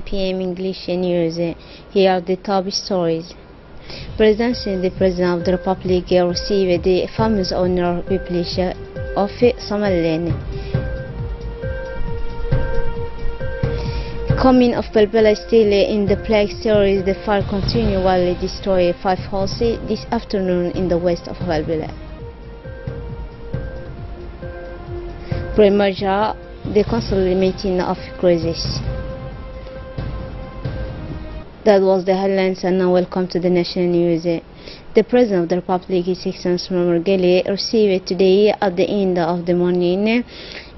p.m. English news. Here are the top stories. The President of the Republic received the famous honor published of Somaliland. Coming of Belbela still in the plague series, the fire continually destroyed 5 houses this afternoon in the west of Belbela. Pre-merger, the council meeting of crisis. That was the headlines, and now welcome to the national news. The President of the Republic, His Excellency Anglais, received today at the end of the morning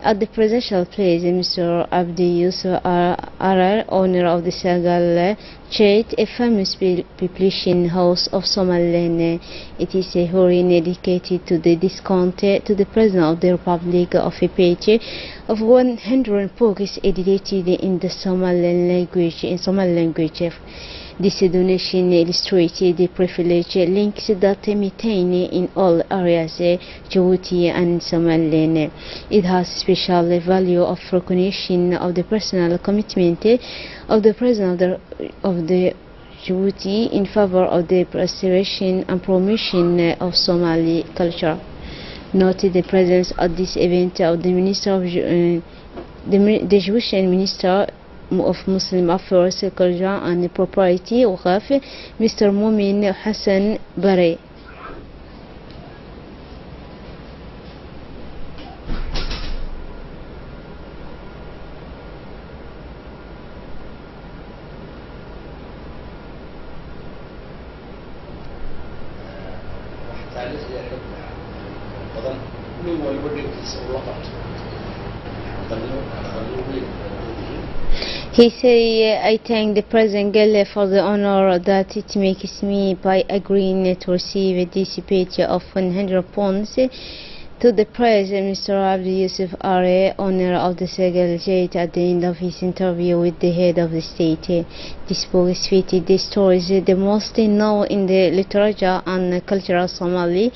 at the presidential place Mr. Abdi Yusuf Arar, owner of the Sagal Chaine, a famous publishing house of Somaliland. It is a hearing dedicated to the discount to the President of the Republic of a page of 100 books edited in the Somali language. This donation illustrated the privilege links that maintain in all areas, Djibouti and Somaliland. It has special value of recognition of the personal commitment of the President of the Djibouti in favor of the preservation and promotion of Somali culture. Noted the presence at this event of the Minister of the Jewish Minister of Muslim Affairs, Culture and Propriety, Waqaf, Mr. Mumin Hassan Bare. He said, I thank the President Gelle for the honor that it makes me by agreeing to receive this page of 100 pounds to the President, Mr. Abdi Yusuf Are, owner of the Sagal Chaine, at the end of his interview with the head of the state. This book fitted the stories the most known in the literature and culture of Somali,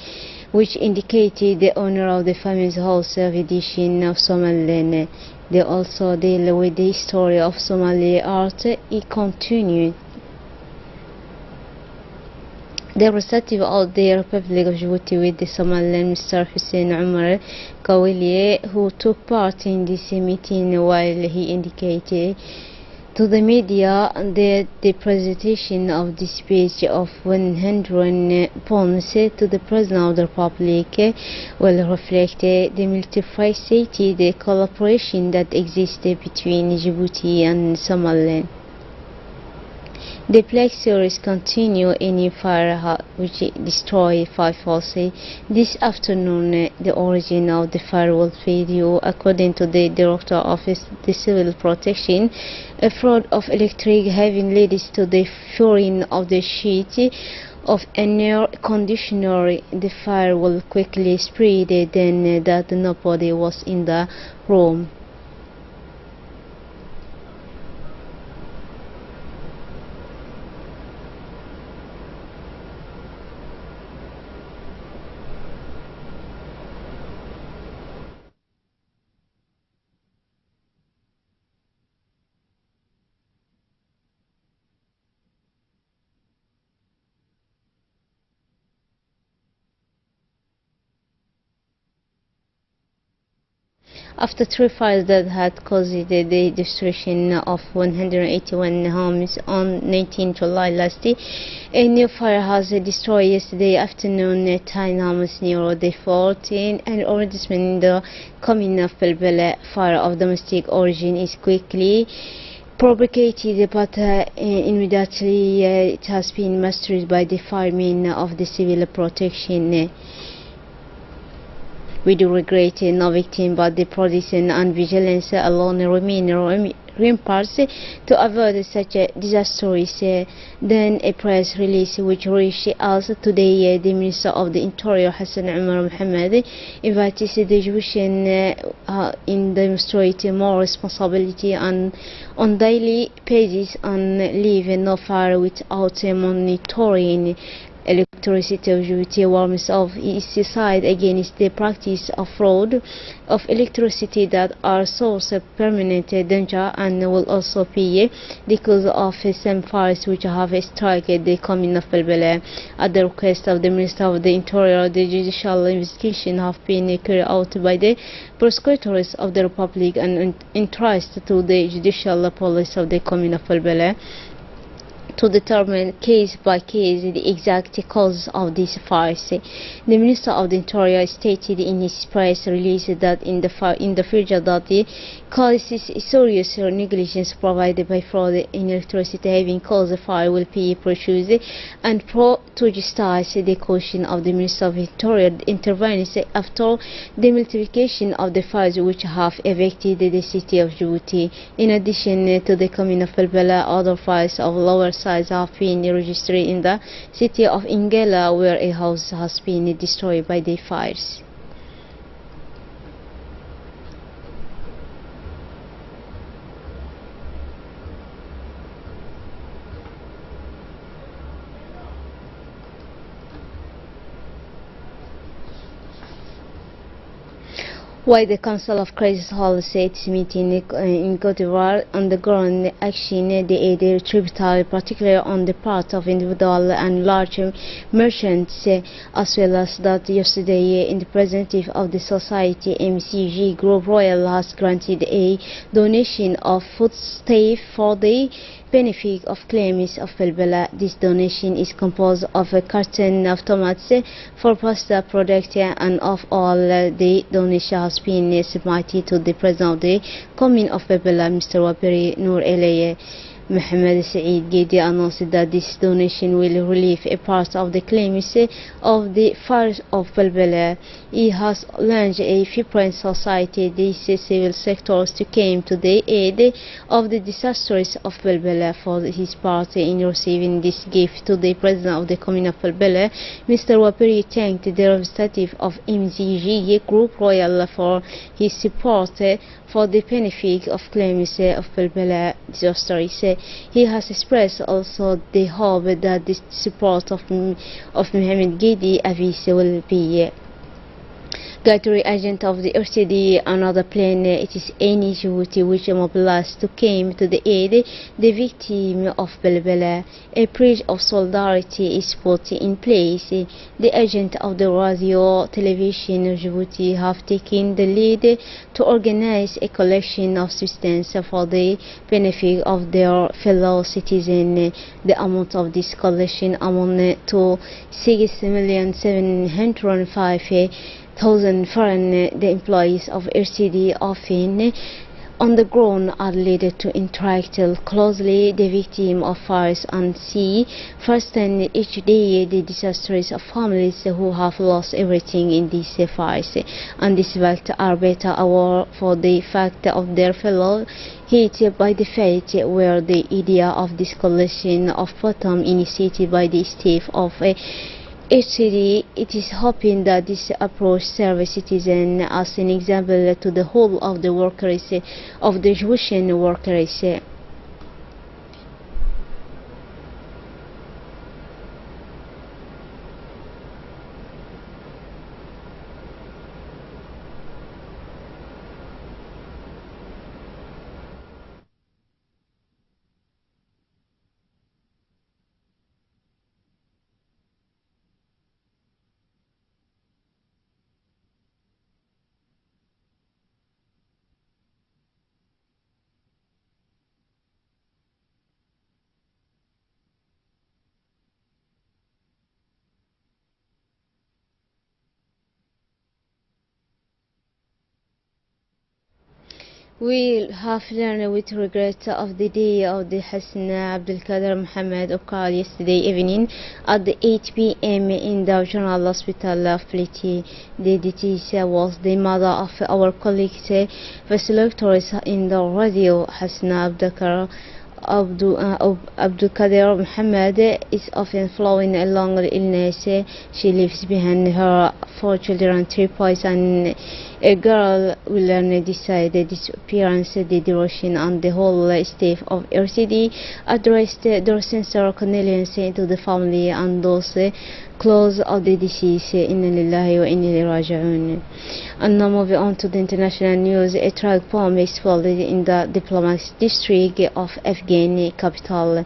which indicated the honor of the famous house of edition of Somaliland. They also deal with the story of Somali art. It continued. The representative of the Republic of Djibouti with the Somaliland, Mr. Hussein Omar Kawiliye, who took part in this meeting, while he indicated to the media that the presentation of this page of 100 pounds to the President of the Republic will reflect the multifaceted collaboration that exists between Djibouti and Somaliland. The plague series continue in fire which destroyed 5 houses this afternoon. The origin of the fire was video, according to the Director of the Civil Protection. A flood of electric having led to the firing of the sheet of an air conditioner. The fire will quickly spread, then that nobody was in the room. After 3 fires that had caused the destruction of 181 homes on 19 July last year, a new fire has destroyed yesterday afternoon 10 homes near the fort, and already the coming of Belbela fire of domestic origin is quickly propagated, but immediately it has been mastered by the firemen of the civil protection. We do regret no victim, but the prudence and vigilance alone remain ramparts to avoid such a disastrous. Then a press release which reached us today, the Minister of the Interior Hassan Omar Mohammed invites the Jewish in demonstrating more responsibility and on daily basis and leave no fire without monitoring Electricity of Djibouti warns of its side against the practice of fraud of electricity that are source of permanent danger and will also be the cause of some fires which have struck the commune of Belbele. At the request of the Minister of the Interior, the judicial investigation have been carried out by the prosecutors of the Republic and entrusted to the judicial police of the commune of Belbele to determine case by case the exact cause of these fires. The Minister of the Interior stated in his press release that in the future that the causes serious negligence provided by fraud in electricity having caused a fire will be pursued, and to justify the caution of the Minister of the Interior intervenes after the multiplication of the fires which have affected the city of Djibouti. In addition to the commune of Belbela, other fires of lower size have been registered in the city of Anglais, where a house has been destroyed by the fires. Why the Council of Crisis holds its meeting in Cote d'Ivoire on the ground action the aid tributary, particularly on the part of individual and large merchants, as well as that yesterday in the representative of the society MCG Group Royal has granted a donation of foodstuff for the benefit of claimants of Belbela. This donation is composed of a carton of tomatoes for pasta product, and of all the donation has been submitted to the President of the Commune of Belbela, Mr. Waberi Noor Eleye. Mohamed Saeed Gedi announced that this donation will relieve a part of the claims of the fires of Belbela. He has launched a vibrant society, these civil sectors, to come to the aid of the disasters of Belbela. For his part in receiving this gift to the President of the Commune of Belbela, Mr. Waperi thanked the representative of MZG Group Royal for his support for the benefit of claims of Belbela disasters. He has expressed also the hope that the support of Mohamed Gedi Avis will be Gathering agent of the Rtd another plane. It is any Djibouti which mobilized to came to the aid the victim of Belbela. A bridge of solidarity is put in place. The agent of the radio television of Djibouti have taken the lead to organize a collection of substance for the benefit of their fellow citizens. The amount of this collection amounted to 6,705,000 foreign. The employees of Rtd often on the ground are led to interact closely the victim of fires and see firsthand each day the disasters of families who have lost everything in these fires, and this fact are better aware for the fact of their fellow hit by the fate, where the idea of this collection of bottom initiated by the staff of Rtd. It is hoping that this approach serves citizens as an example to the whole of the workers, of the Djiboutian workers. We have learned with regret of the day of the Hassan Abdelkader Mohammed Okal yesterday evening at the 8 p.m. in the General Hospital of Pliti. The deceased was the mother of our colleague, facilitators in the radio, Hassan Abdelkader Abdul Qadir Muhammad is often flowing a long illness. She leaves behind her 4 children, 3 boys and a girl. Will learn decide disappearance, the devotion and the whole staff of RTD addressed their sincere condolences to the family and those close of the deceased. Inna lillahi wa inna ilayhi raji'un. And now moving on to the international news. A tragic bomb exploded in the diplomatic district of Afghan capital.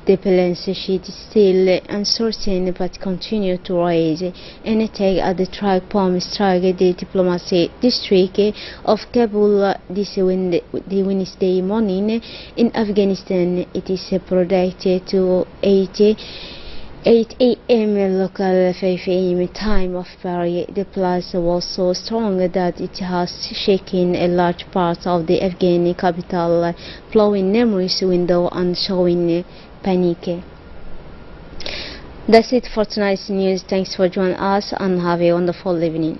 The balance sheet is still uncertain but continue to rise. An attack at the tragic bomb struck the diplomatic district of Kabul this Wednesday morning in Afghanistan. It is predicted to 8 a.m. local 5 a.m. time of Paris. The blast was so strong that it has shaken a large part of the Afghan capital, blowing numerous windows and showing panic. That's it for tonight's news. Thanks for joining us and have a wonderful evening.